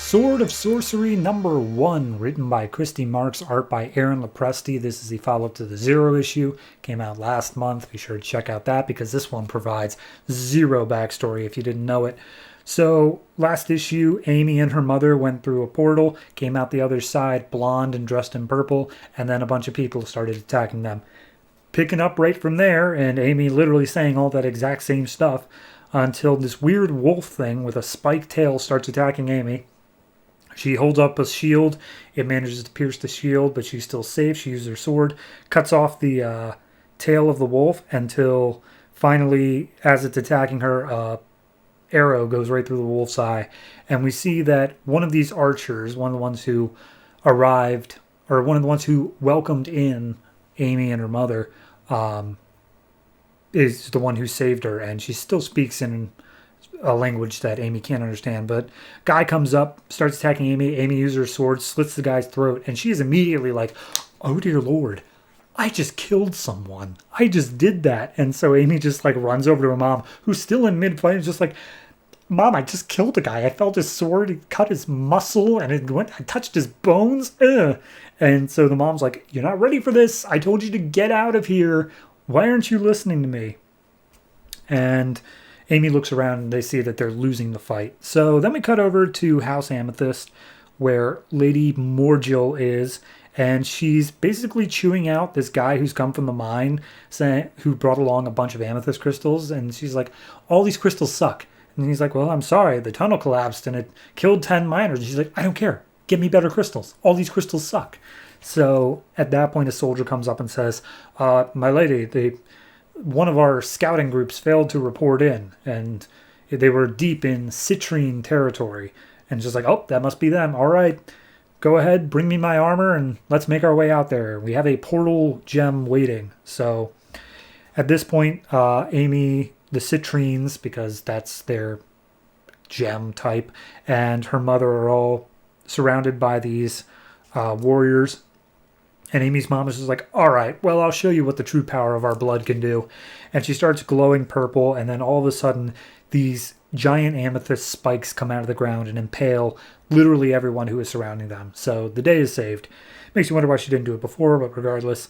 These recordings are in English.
Sword of Sorcery #1, written by Christy Marks, art by Aaron Lopresti. This is the follow-up to the Zero issue. Came out last month. Be sure to check out that because this one provides zero backstory if you didn't know it. So, last issue, Amy and her mother went through a portal, came out the other side, blonde and dressed in purple, and then a bunch of people started attacking them. Picking up right from there, and Amy literally saying all that exact same stuff until this weird wolf thing with a spiked tail starts attacking Amy. She holds up a shield. It manages to pierce the shield, but she's still safe. She uses her sword, cuts off the tail of the wolf until finally, as it's attacking her, arrow goes right through the wolf's eye. And we see that one of these archers, one of the ones who arrived, or one of the ones who welcomed in Amy and her mother, is the one who saved her. And she still speaks in a language that Amy can't understand. But guy comes up, starts attacking Amy. Amy uses her sword, slits the guy's throat, and she is immediately like, "Oh dear Lord, I just killed someone. I just did that." And so Amy just like runs over to her mom, who's still in mid-fight, and just like, "Mom, I just killed a guy. I felt his sword, it cut his muscle, and I touched his bones. Ugh." And so the mom's like, "You're not ready for this. I told you to get out of here. Why aren't you listening to me?" And Amy looks around and they see that they're losing the fight. So then we cut over to House Amethyst, where Lady Morgil is, and she's basically chewing out this guy who's come from the mine, who brought along a bunch of amethyst crystals, and she's like, "All these crystals suck." And he's like, "Well, I'm sorry, the tunnel collapsed and it killed 10 miners." And she's like, "I don't care. Give me better crystals. All these crystals suck." So at that point, a soldier comes up and says, "My lady, one of our scouting groups failed to report in, and they were deep in citrine territory." And just like, "Oh, that must be them. All right, go ahead, bring me my armor, and let's make our way out there. We have a portal gem waiting." So at this point, Amy, the citrines, because that's their gem type, and her mother are all surrounded by these warriors. And Amy's mom is just like, "All right, well, I'll show you what the true power of our blood can do." And she starts glowing purple, and then all of a sudden, these giant amethyst spikes come out of the ground and impale literally everyone who is surrounding them. So the day is saved. Makes you wonder why she didn't do it before, but regardless,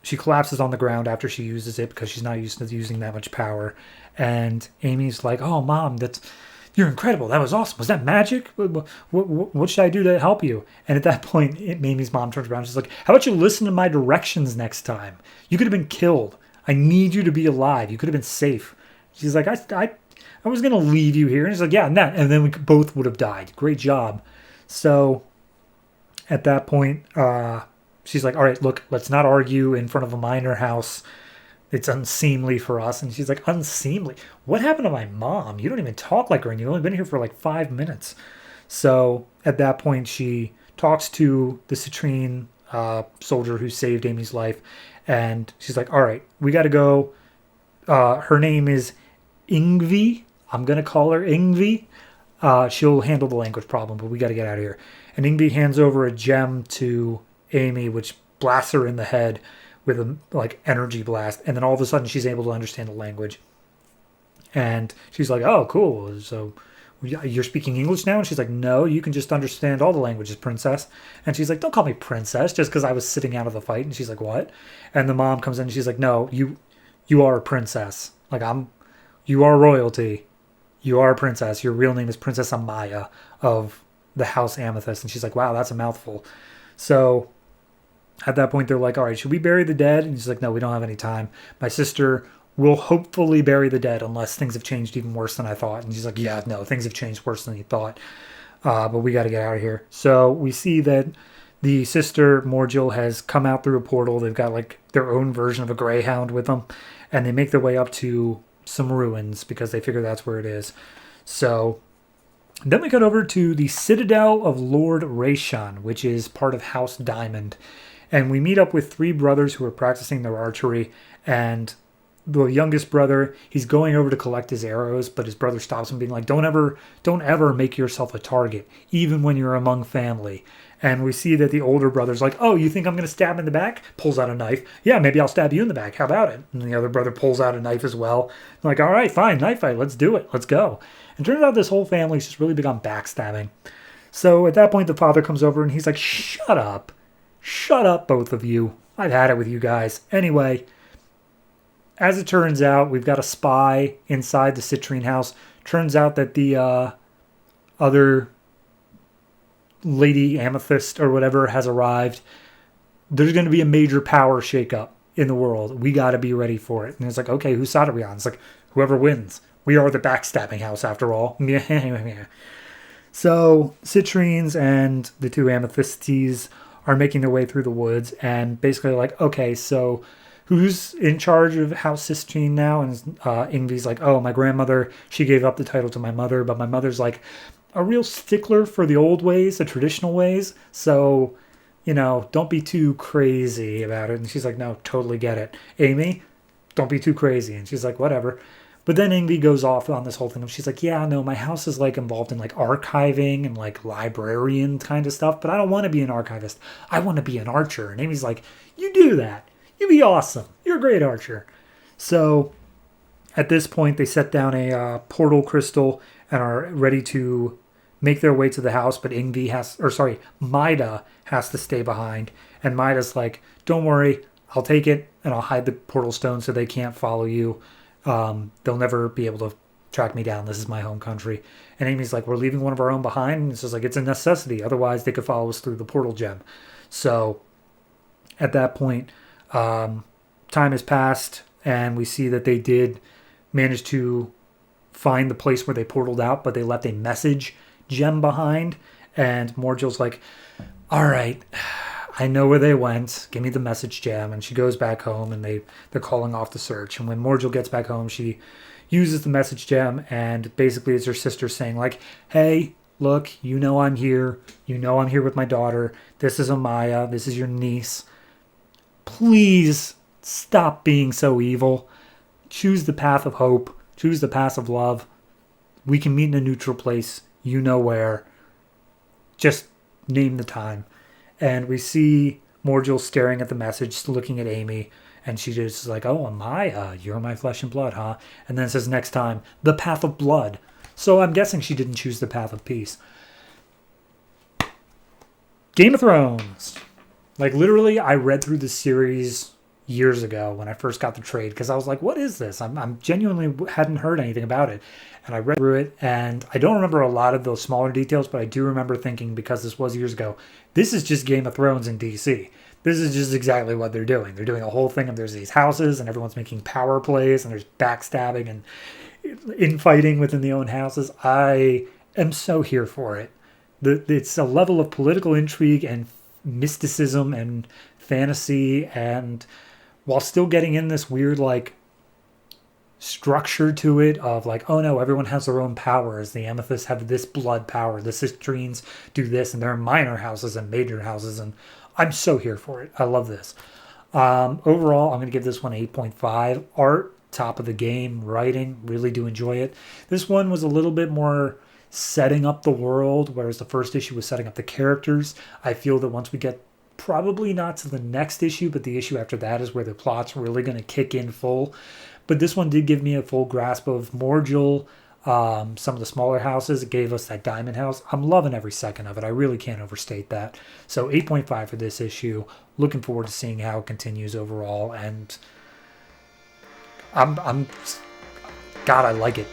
she collapses on the ground after she uses it because she's not used to using that much power. And Amy's like, "Oh, Mom, you're incredible. That was awesome. Was that magic? What should I do to help you?" And at that point, Amy's mom turns around and she's like, "How about you listen to my directions next time? You could have been killed. I need you to be alive. You could have been safe." She's like, I was going to leave you here." And he's like, "Yeah, and then we both would have died. Great job." So at that point, she's like, "All right, look, let's not argue in front of a miner house. It's unseemly for us." And she's like, "Unseemly? What happened to my mom? You don't even talk like her, and you've only been here for like 5 minutes." So at that point, she talks to the citrine soldier who saved Amy's life, and she's like, "All right, we got to go." Her name is Ingvi. I'm going to call her Ingvi. She'll handle the language problem, but we got to get out of here. And Ingvi hands over a gem to Amy, which blasts her in the head with a energy blast, and then all of a sudden she's able to understand the language. And she's like, "Oh, cool. So you're speaking English now?" And she's like, "No, you can just understand all the languages, princess." And she's like, "Don't call me princess just because I was sitting out of the fight." And she's like, "What?" And the mom comes in and she's like, "No, you are a princess. You are royalty. You are a princess. Your real name is Princess Amaya of the House Amethyst." And she's like, "Wow, that's a mouthful." So at that point, they're like, "All right, should we bury the dead?" And she's like, "No, we don't have any time. My sister will hopefully bury the dead unless things have changed even worse than I thought." And she's like, "Yeah, no, things have changed worse than you thought. But we got to get out of here." So we see that the sister, Morgil, has come out through a portal. They've got their own version of a greyhound with them. And they make their way up to some ruins because they figure that's where it is. So then we cut over to the Citadel of Lord Rayshawn, which is part of House Diamond. And we meet up with 3 brothers who are practicing their archery. And the youngest brother, he's going over to collect his arrows, but his brother stops him being like, don't ever make yourself a target, even when you're among family." And we see that the older brother's like, oh, you think I'm going to stab him in the back? Pulls out a knife. Yeah, maybe I'll stab you in the back. How about it? And the other brother pulls out a knife as well. I'm like, all right, fine, knife fight. Let's do it. Let's go. And turns out this whole family's just really big on backstabbing. So at that point, the father comes over and he's like, shut up. Shut up, both of you. I've had it with you guys. Anyway, as it turns out, we've got a spy inside the citrine house. Turns out that the other Lady Amethyst or whatever has arrived. There's going to be a major power shakeup in the world. We got to be ready for it. And it's like, okay, whose side are we on? It's like, whoever wins. We are the backstabbing house after all. So Citrines and the two Amethystes are making their way through the woods and basically like, okay, so who's in charge of House Cistrine now? And Ingvi's like, oh, my grandmother, she gave up the title to my mother, but my mother's like a real stickler for the old ways, the traditional ways. So, you know, don't be too crazy about it. And she's like, no, totally get it. Amy, don't be too crazy. And she's like, whatever. But then Ingvi goes off on this whole thing. She's like, yeah, no, my house is like involved in like archiving and like librarian kind of stuff, but I don't want to be an archivist. I want to be an archer. And Amy's like, you do that. You'd be awesome. You're a great archer. So at this point, they set down a portal crystal and are ready to make their way to the house. But Maida has to stay behind. And Maida's like, don't worry, I'll take it and I'll hide the portal stone so they can't follow you. They'll never be able to track me down. This is my home country. And Amy's like, we're leaving one of our own behind. And it's just like, it's a necessity. Otherwise, they could follow us through the portal gem. So at that point, time has passed. And we see that they did manage to find the place where they portaled out. But they left a message gem behind. And Morgil's like, all right, I know where they went. Give me the message gem. And she goes back home and they're calling off the search. And when Morgil gets back home, she uses the message gem. And basically it's her sister saying like, hey, look, you know I'm here. You know I'm here with my daughter. This is Amaya. This is your niece. Please stop being so evil. Choose the path of hope. Choose the path of love. We can meet in a neutral place. You know where. Just name the time. And we see Morgil staring at the message, looking at Amy. And she just is like, oh, Amaya, you're my flesh and blood, huh? And then it says next time, the path of blood. So I'm guessing she didn't choose the path of peace. Game of Thrones. Like, literally, I read through the series years ago when I first got the trade. Because I was like, what is this? I'm genuinely hadn't heard anything about it. And I read through it, and I don't remember a lot of those smaller details, but I do remember thinking, because this was years ago, this is just Game of Thrones in DC. This is just exactly what they're doing. They're doing a whole thing of there's these houses, and everyone's making power plays, and there's backstabbing and infighting within the own houses. I am so here for it. It's a level of political intrigue and mysticism and fantasy, and while still getting in this weird, like, structure to it of like, oh no, everyone has their own powers. The Amethysts have this blood power. The Cistrines do this, and there are minor houses and major houses, and I'm so here for it. I love this. Overall, I'm going to give this one 8.5. Art, top of the game. Writing, really do enjoy it. This one was a little bit more setting up the world, whereas the first issue was setting up the characters. I feel that once we get probably not to the next issue, but the issue after that is where the plot's really going to kick in full. But this one did give me a full grasp of Morgil, some of the smaller houses. It gave us that diamond house. I'm loving every second of it. I really can't overstate that. So 8.5 for this issue. Looking forward to seeing how it continues overall. And God, I like it.